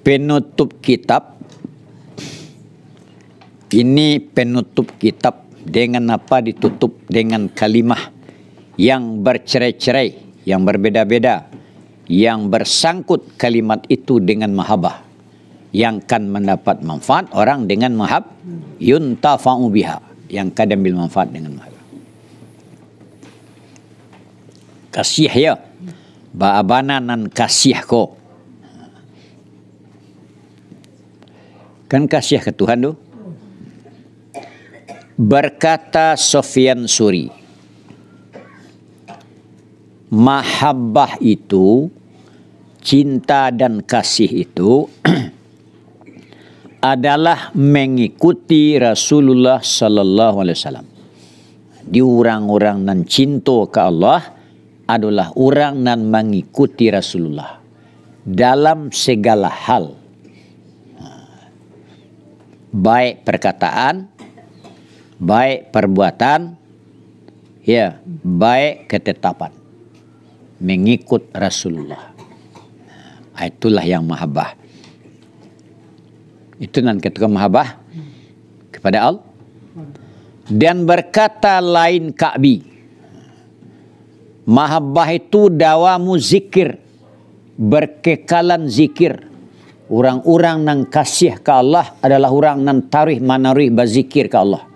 penutup kitab. Ini penutup kitab dengan apa ditutup dengan kalimah yang bercerai-cerai, yang berbeda-beda, yang bersangkut kalimat itu dengan mahabbah, yang kan mendapat manfaat orang dengan mahab, yuntafa'u biha, yang kan ambil manfaat dengan mahabbah. Kasih ya, ba'abana nan kasih ko. Kan kasih ke Tuhan tu. Berkata Sufyan Suri, mahabbah itu, cinta dan kasih itu adalah mengikuti Rasulullah sallallahu alaihi wasallam. Di orang-orang nan cinta ke Allah adalah orang nan mengikuti Rasulullah dalam segala hal. Baik perkataan, baik perbuatan, ya, baik ketetapan. Mengikut Rasulullah. Itulah yang mahabbah. Itu nan ketika mahabbah kepada Allah. Dan berkata lain Ka'bi, mahabbah itu dawamu zikir, berkekalan zikir. Orang-orang yang kasih ke Allah adalah orang yang tarikh manarih berzikir ke Allah.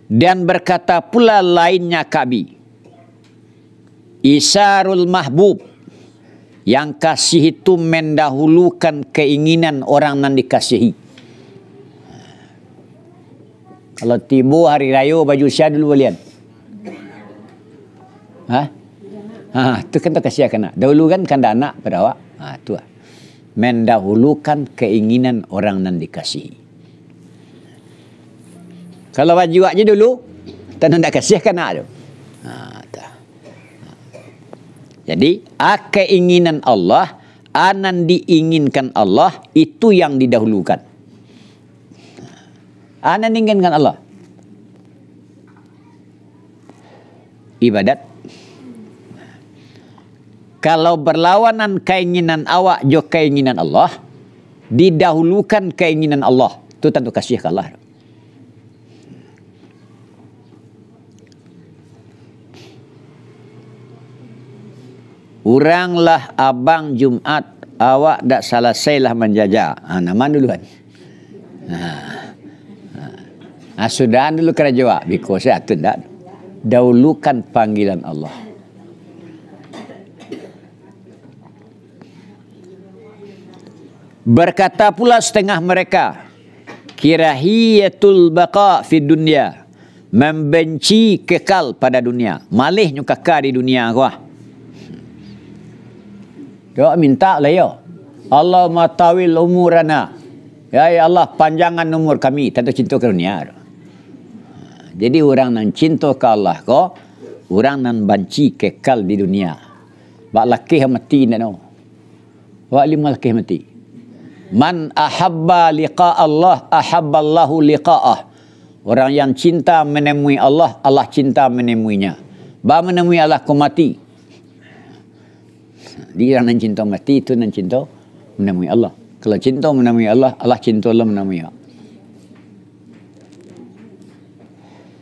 Dan berkata pula lainnya Ka'bi, isarul mahbub, yang kasih itu mendahulukan keinginan orang yang dikasihi. Kalau tiba hari raya baju syah dulu balian. Itu kan tak kasih anak. Dahulu kan kanda anak pada awak. Itu lah. Mendahulukan keinginan orang yang dikasihi. Kalau baju aja dulu, tak nak kasih kan anak tu. Jadi, keinginan Allah, anan diinginkan Allah, itu yang didahulukan. Anan diinginkan Allah. Ibadat. Kalau berlawanan keinginan awak jo keinginan Allah, didahulukan keinginan Allah. Itu tentu kasih ke Allah. Uranglah abang Jumat, awak dak selesailah menjajah. Nama duluan. Sudah dulu kena jawab. Because saya tu dak. Dahulukan panggilan Allah. Berkata pula setengah mereka, kirahiyatul baqa fi dunya, membenci kekal pada dunia. Malih nyu kekal di dunia gua. Doa minta lah ya. Allah matawil umurana. Ya Allah panjangan umur kami. Tentu cinta ke dunia. Jadi orang yang cinta ke Allah ko, orang yang benci kekal di dunia. Bak laki mati nak no. Bak lima laki mati. Man ahabba liqa Allah, ahabba Allahu liqa'ah. Orang yang cinta menemui Allah, Allah cinta menemuinya. Ba menemui Allah ko mati. Dia yang cinta mati itu yang cinta menemui Allah. Kalau cinta menemui Allah, Allah cinta Allah menemui Allah.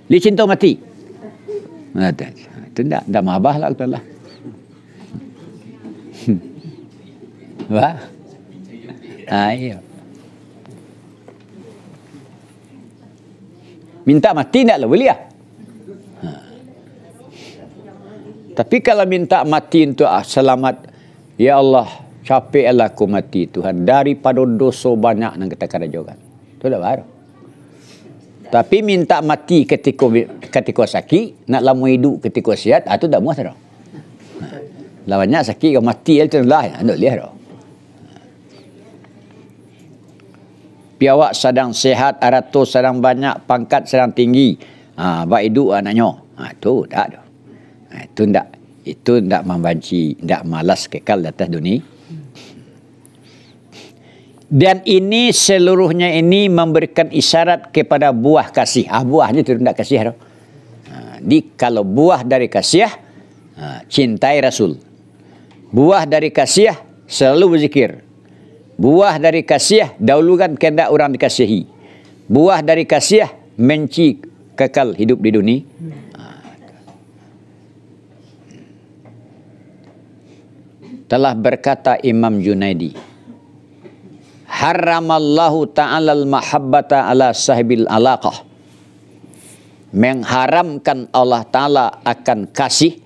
Dia cinta mati. Itu tak mahabah lah Allah. Wah. Iya. Minta mati tak lah boleh ya. Tapi kalau minta mati untuk selamat, ya Allah, capeklah aku mati Tuhan daripada dosa banyak yang kita kerjakan. Itu dah baru. Tapi minta mati ketika sakit, nak lama hidup ketika sihat, itu tak muat dah. Lawannya sakit kau mati itu lah, tak lihat dah. Piawak sedang sehat, aratus sedang banyak, pangkat sedang tinggi. Baik hidup anaknya. Itu tak ada. Itu tidak membenci, tidak malas kekal di atas dunia. Dan ini seluruhnya ini memberikan isyarat kepada buah kasih. Buahnya itu tidak kasih. Kalau buah dari kasih, cintai Rasul. Buah dari kasih selalu berzikir. Buah dari kasih dahulukan kehendak orang dikasihi. Buah dari kasih menci kekal hidup di dunia. Telah berkata Imam Junaidi, haramallahu ta'ala al-mahabbata ala sahibil alaqah. Mengharamkan Allah Ta'ala akan kasih,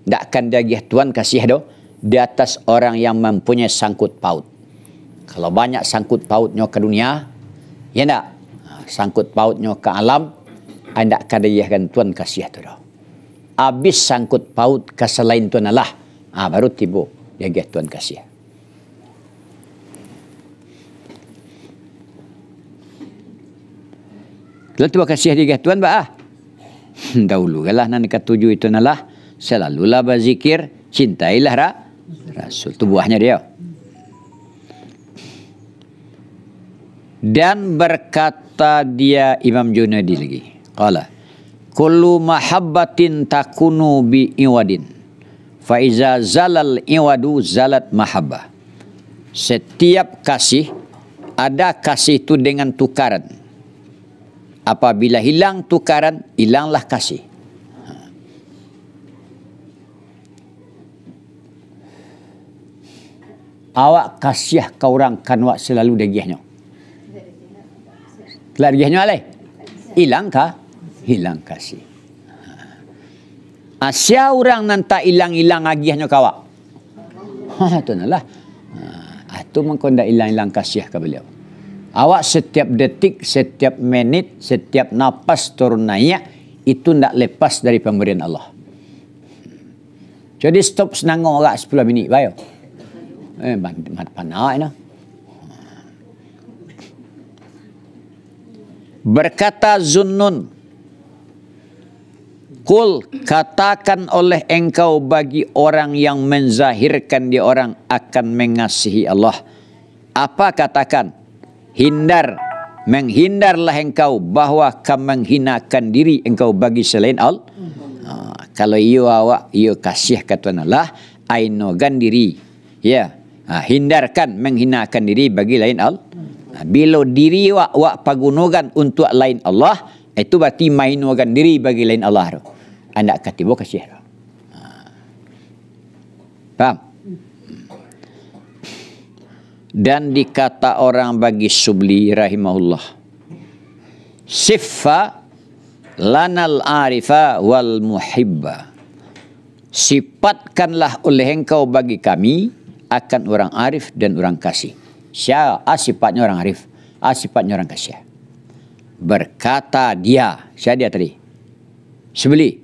tak akan dagih Tuhan kasih do, di atas orang yang mempunyai sangkut paut. Kalau banyak sangkut pautnya ke dunia, ya tak? Sangkut pautnya ke alam, anda akan dagihkan Tuhan kasih tu do. Habis sangkut paut ke selain Tuhan Allah, baru tiba dagih Tuhan kasih. Kalau terima kasih dagih Tuhan, dahulu lah nak ketujuh itu nalah selalulah berzikir, cintailah Rasul. Itu buahnya dia. Dan berkata dia Imam Junaidi lagi, qala kullu mahabbatin takunu bi iwadin fa iza zalal iwadu zalat mahabbah. Setiap kasih, ada kasih itu dengan tukaran. Apabila hilang tukaran, hilanglah kasih. Awak kasih ke orang kan awak selalu dagihnya. Kelar dagihnya alai. Hilang kah? Hilang kasih. Asia orang nanti hilang-hilang agihnya kawak. Itu nalah. Itu mengkondak hilang-hilang kasih ke beliau. Awak setiap detik, setiap menit, setiap napas turun naik, itu tidak lepas dari pemberian Allah. Jadi stop senang orang 10 minit, bayo. Panak ini. Berkata Zunnun, kul, katakan oleh engkau bagi orang yang menzahirkan dia orang akan mengasihi Allah. Apa katakan? Menghindarlah engkau bahwa kamu menghinakan diri engkau bagi selain Allah. Kalau awak kasih kata Allah, ainogan diri. Ya, hindarkan menghinakan diri bagi lain Allah. Bila diri awak pagunogan untuk lain Allah, itu berarti mainogan diri bagi lain Allah. Anda katibo kasih. Paham? Dan dikata orang bagi Subli rahimahullah, siffa lanal arifa wal muhibba. Sifatkanlah oleh engkau bagi kami akan orang arif dan orang kasih. Sifatnya orang arif, sifatnya orang kasih. Berkata dia, siapa dia tadi? Subli.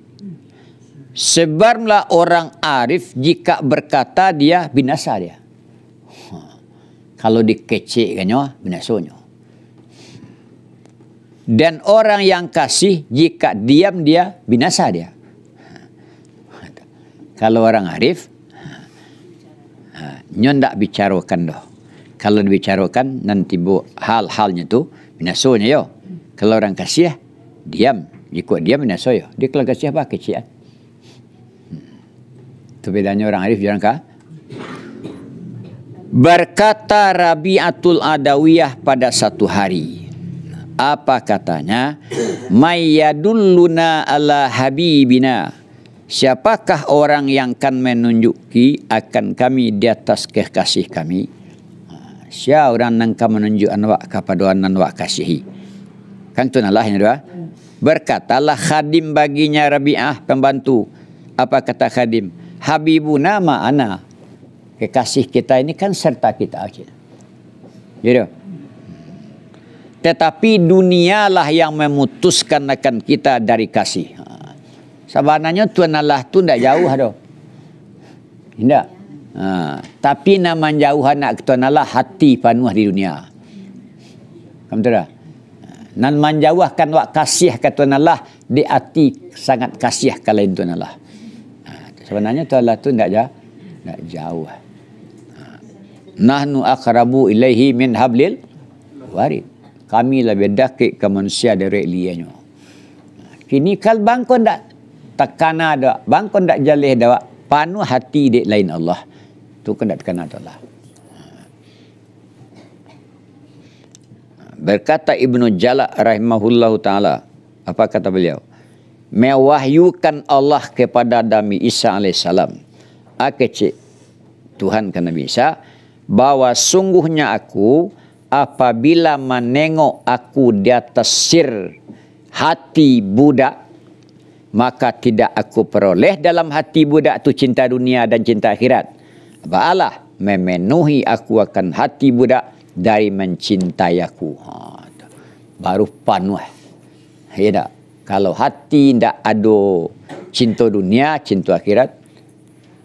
Sebarlah orang arif jika berkata dia binasa dia. Kalau dikecekkannya, binasanya. Dan orang yang kasih, jika diam dia, binasa dia. Kalau orang arif, ndak bicarakan doh. Kalau dibicarakan, nanti hal-halnya tu, binasanya yo. Kalau orang kasih, diam. Jika diam, binasa yo. Dia kalau kasih apa? Kecekan. Itu bedanya orang arif, jangan kah? Berkata Rabi'atul Adawiyah pada satu hari. Apa katanya? Mayyadulluna ala habibina. Siapakah orang yang akan menunjuki akan kami di atas kekasih kami? Siapa orang yang akan menunjuk anwak kepada anwak kasihi? Kan itu nalah ini dua. Berkatalah khadim baginya Rabi'ah pembantu. Apa kata khadim? Habibuna ma'ana. Kekasih kita ini kan serta kita. Gitu. Tetapi dunialah yang memutuskan akan kita dari kasih. Sebenarnya Tuhan Allah tu tidak jauh. Tidak. Tapi nama jauh anak Tuhan Allah hati penuh di dunia. Kamu tahu tak? Nan menjauhkan wak kasih ke Tuhan Allah di hati sangat kasih ke lain Tuhan Allah. Sebenarnya Tuhan Allah tu tidak jauh. Tidak jauh. Nahnu aqrabu ilaihi min hablil warid. Kami lebih dekat ke manusia dari lianya. Kini kal bangkon dak takana dak, bangkon dak jalih dak, panu hati dek lain Allah. tu kan tak terkena Allah. Berkata Ibnu Jalak rahimahullahu ta'ala, apa kata beliau? Mewahyukan Allah kepada Nabi Isa alaihissalam. Akecik Tuhan ke Nabi Isa, bahwa sungguhnya aku apabila menengok aku di atas sir hati budak, maka tidak aku peroleh dalam hati budak tu cinta dunia dan cinta akhirat. Allah memenuhi aku akan hati budak dari mencintai aku. Baru panuh. Ya tak? Kalau hati tidak ada cinta dunia, cinta akhirat.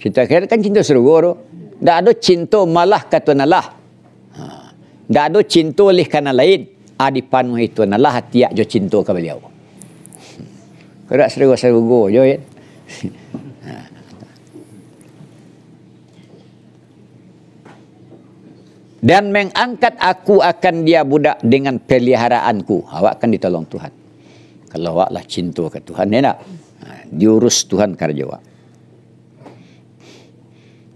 Cinta akhirat kan cinta surga. Tak ada cinta malah kata Allah. Tak ada cinta oleh kerana lain. Dipanuhi Tuhan Allah hati jo cinta ke beliau. Kerak surga-surga je ya. Dan mengangkat aku akan dia budak dengan peliharaanku. Awak akan ditolong Tuhan. Kalau awaklah cinta ke Tuhan, ya tak? Diurus Tuhan kerja awak.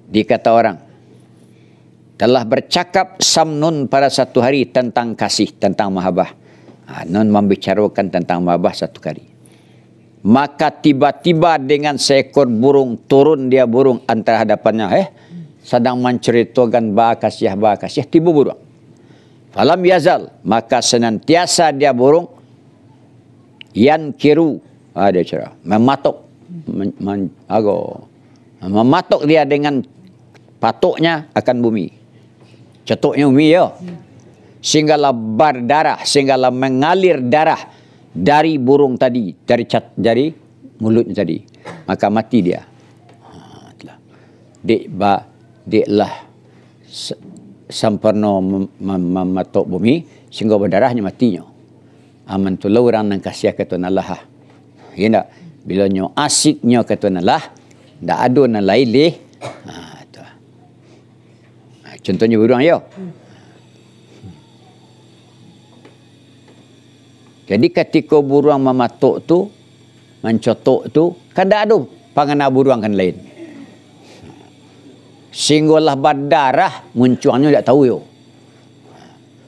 Dikata orang, telah bercakap Samnun pada satu hari tentang kasih, tentang mahabbah. Nun membicarakan tentang mahabbah satu kali. Maka tiba-tiba dengan seekor burung, turun dia burung antara hadapannya. Sedang menceritakan bahasa tiba burung. Falam yazal, maka senantiasa dia burung yan kiru, ada cara mematok, mematok dia dengan patuknya akan bumi, cetuknya bumi ya, sehinggalah berdarah, sehinggalah mengalir darah dari burung tadi, dari mulutnya tadi, maka mati dia. Deklah sempurna mematok bumi sehingga berdarahnya matinya. Aman tu orang nang kasih ke Tuhan Allah. Ya tak? Bila nyo asiknya ke Tuhan Allah, tak ada nan lain leh. Contohnya burung ya. Jadi ketika burung mematok tu, mencotok tu, kan tak ada pangana burung kan lain. Sehinggalah berdarah munculnya tak tahu yo.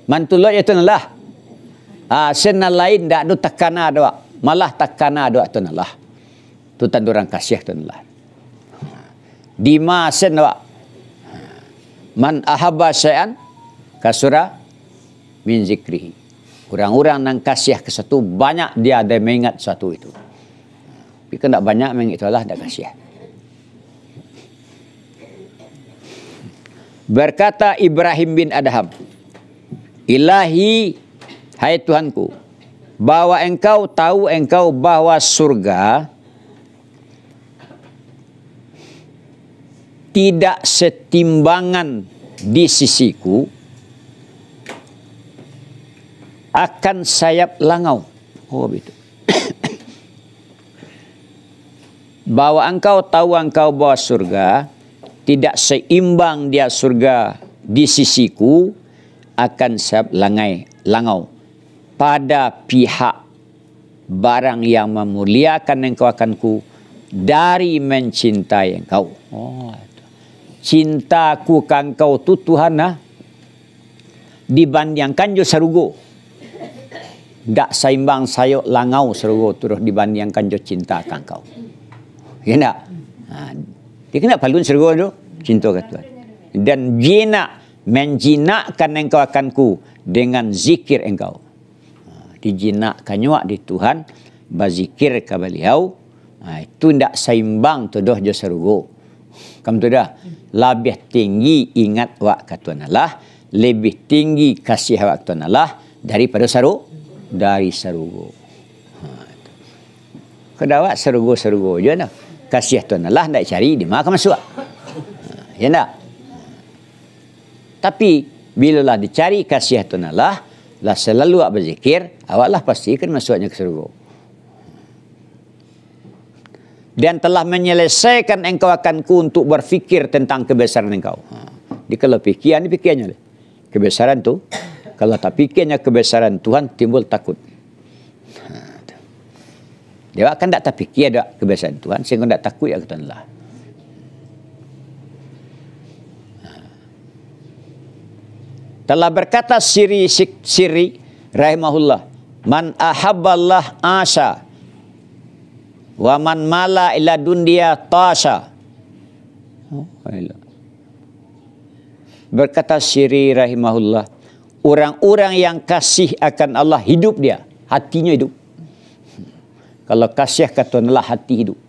Mantullah ya Tuhan Allah. Sena lain tak ada takana doa. Malah takana doa Tuhan Allah. Tu tanda orang kasih Tuhan Allah. Di masen doa. Man ahabba syai'an kasura min zikrihi. Orang-orang nang kasih ke satu banyak dia ada mengingat satu itu. Tapi kan tak banyak mengingat Allah tak kasih. Berkata Ibrahim bin Adham, Ilahi, hai Tuhanku, bahwa engkau tahu bahwa surga tidak setimbangan di sisiku akan sayap langau. Oh begitu. Bahwa engkau tahu bahwa surga tidak seimbang dia surga di sisiku akan sayap langau pada pihak barang yang memuliakan engkau akanku dari mencintai engkau. Oh, cintaku ke engkau tu Tuhan dibandingkan jo sarugo. Tak seimbang sayok langau sarugo terus dibandingkan jo cinta ke engkau. Ya tak? Dia kena palun sarugo tu cinta ke Tuhan. Dan menjinakkan engkau akanku dengan zikir engkau. Dijinakkannya di Tuhan, berzikir ke beliau. Itu tidak seimbang tu dah jo sarugo. Kamu tu dah lebih tinggi ingat wak ke Tuhan Allah, lebih tinggi kasih wak Tuhan Allah daripada dari sarugo. Kedawak sarugo je nak. Kasih Tuhan Allah nak cari di mana masuk. Ya tak? Tapi bila lah dicari kasih Tuhan Allah, lah selalu awak berzikir, awak lah pasti akan masuknya ke surga. Dan telah menyelesaikan engkau akanku untuk berfikir tentang kebesaran engkau. Jadi kalau fikiran ni fikirnya kebesaran tu, kalau tak fikirnya kebesaran Tuhan timbul takut. Dia akan tak terfikir ada kebesaran Tuhan sehingga tak takut ya Tuhan Allah. Telah berkata Siri rahimahullah, man ahabballah asa wa man mala ila dunya tasha. Berkata Siri rahimahullah, orang-orang yang kasih akan Allah hidup dia, hatinya hidup. Kalau kasih kata Allah, hati hidup.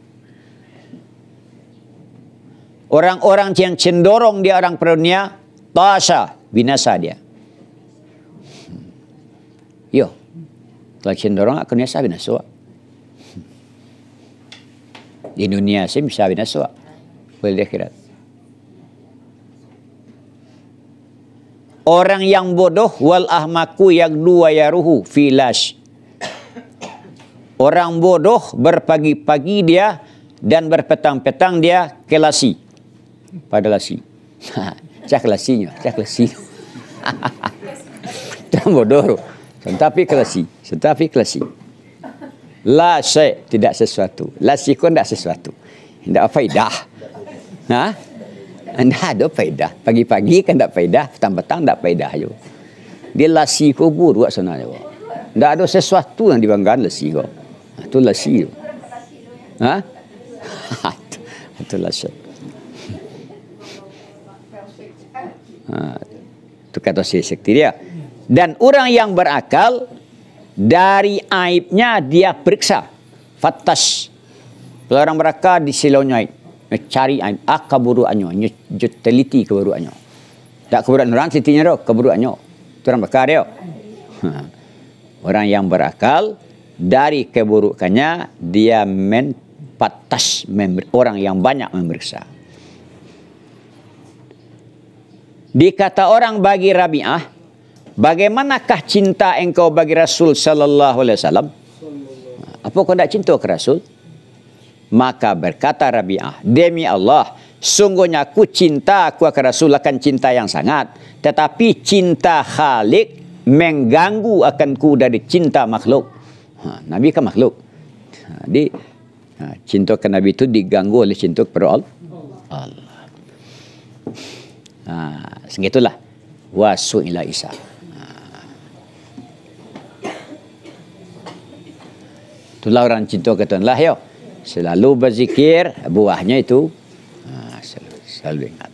Orang-orang yang cenderung dia orang dunia, tasha, binasa dia. Yo, kalau cenderung akan binasa. Di dunia sih bisa binasa. Boleh di akhirat. Orang yang bodoh wal ahmaku yang dua yaruhu filash. Orang bodoh berpagi-pagi dia dan berpetang-petang dia kelasi. Pada lasi. Cak lasinya, cak lasi. Jangan bodoh. Tetapi kelasi. La syai, tidak sesuatu. Lasi pun tidak sesuatu. Tidak faidah. Hah? Tidak ada faidah. Pagi-pagi kan tidak faidah, petang-petang tidak faidah. Dia lasi kubur buat sana. Tidak ada sesuatu yang dibanggakan lasi kau. Itu lasi. Hah? Itu lasi. Itu kata si sekti dia. Dan orang yang berakal, dari aibnya dia periksa. Fattash. Kalau orang berakal disilaunya aib. Cari aib. Keburukannya. Teliti keburukannya. Tak keburukan orang, telitinya tu. Keburukannya. Itu orang berakal dia. Orang yang berakal, dari keburukannya, dia fattash. Orang yang banyak memeriksa. Dikata orang bagi Rabi'ah, bagaimanakah cinta engkau bagi Rasul sallallahu alaihi wasallam? Apa kau tidak cinta ke Rasul? Maka berkata Rabi'ah, demi Allah, sungguhnya aku cinta aku ke Rasul akan cinta yang sangat, tetapi cinta Khalik mengganggu akanku dari cinta makhluk. Nabi kan makhluk. Jadi cinta ke Nabi itu diganggu oleh cinta kepada Allah. Segitulah wasu ila Isa. Itulah orang cinta ke Tuhan lah ya. Selalu berzikir, buahnya itu selalu ingat.